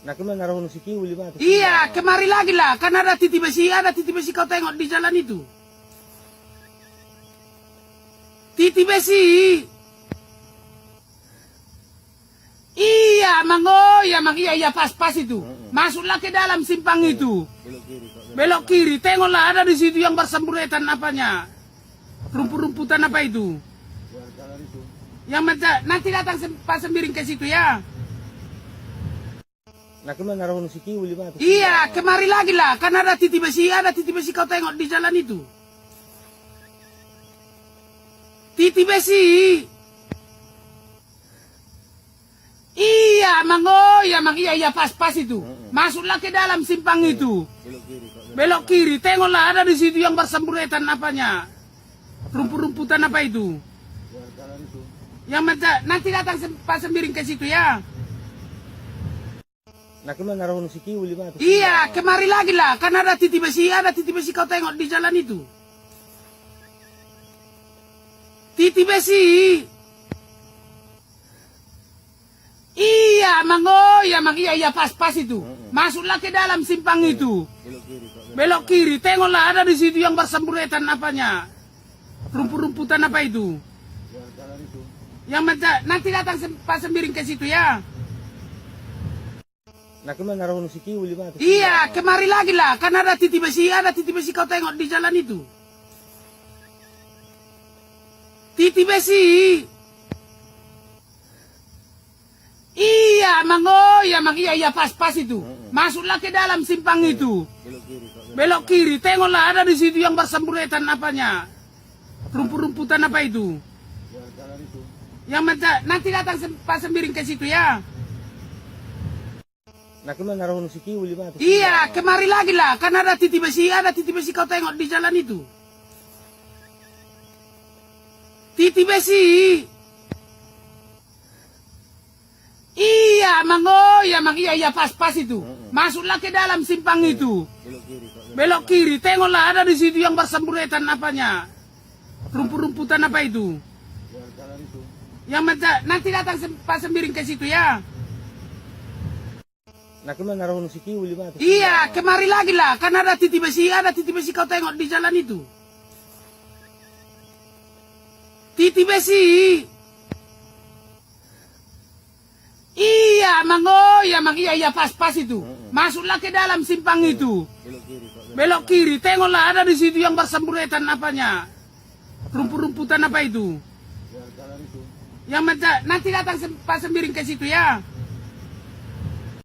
Nah, kemana naruh si Kiwi lima? Iya, kemari lagi lah. Kan ada titi besi kau tengok di jalan itu. Titi besi. Iya, iya pas itu. Masuklah ke dalam simpang itu. Belok kiri, tengoklah ada di situ yang bersamburetan apanya. Rumput-rumputan apa itu? Yang nanti datang Pak Sembiring ke situ ya. Nah, kemana naruh si Kiwi lima? Iya, kemari lagi lah. Kan ada titi besi kau tengok di jalan itu. Titi besi. Iya, iya pas itu. Masuklah ke dalam simpang itu. Belok kiri, tengoklah ada di situ yang bersamburetan apanya. Rumput-rumputan apa itu? Yang nanti datang Pak Sembiring ke situ ya. Nah, kemana naruh si Kiwi lima? Iya, kemari lagi lah. Kan ada titi besi kau tengok di jalan itu. Titi besi. Iya, iya pas itu. Masuklah ke dalam simpang itu. Belok kiri, tengoklah ada di situ yang bersamburetan apanya. Rumput-rumputan apa itu? Yang nanti datang Pak Sembiring ke situ ya. Nah, kemana naruh si Kiwi lima? Iya, kemari lagi lah. Kan ada titi besi kau tengok di jalan itu. Titi besi. Iya, iya pas itu. Masuklah ke dalam simpang itu. Belok kiri, tengoklah ada di situ yang bersamburetan apanya. Rumput-rumputan apa itu? Yang nanti datang Pak Sembiring ke situ ya. Nah, kemana naruh si Kiwi lima? Iya, kemari lagi lah. Kan ada titi besi kau tengok di jalan itu. Titi besi. Iya, iya pas itu. Masuklah ke dalam simpang itu. Belok kiri, tengoklah ada di situ yang bersamburetan apanya. Rumput-rumputan apa itu? Yang nanti datang Pak Sembiring ke situ ya. Nah, kemana naruh si Kiwi lima? Iya, kemari lagi lah. Kan ada titi besi kau tengok di jalan itu. Titi besi. Iya, iya pas itu. Masuklah ke dalam simpang itu. Belok kiri, tengoklah ada di situ yang bersamburetan apanya. Rumput-rumputan apa itu? Yang nanti datang Pak Sembiring ke situ ya.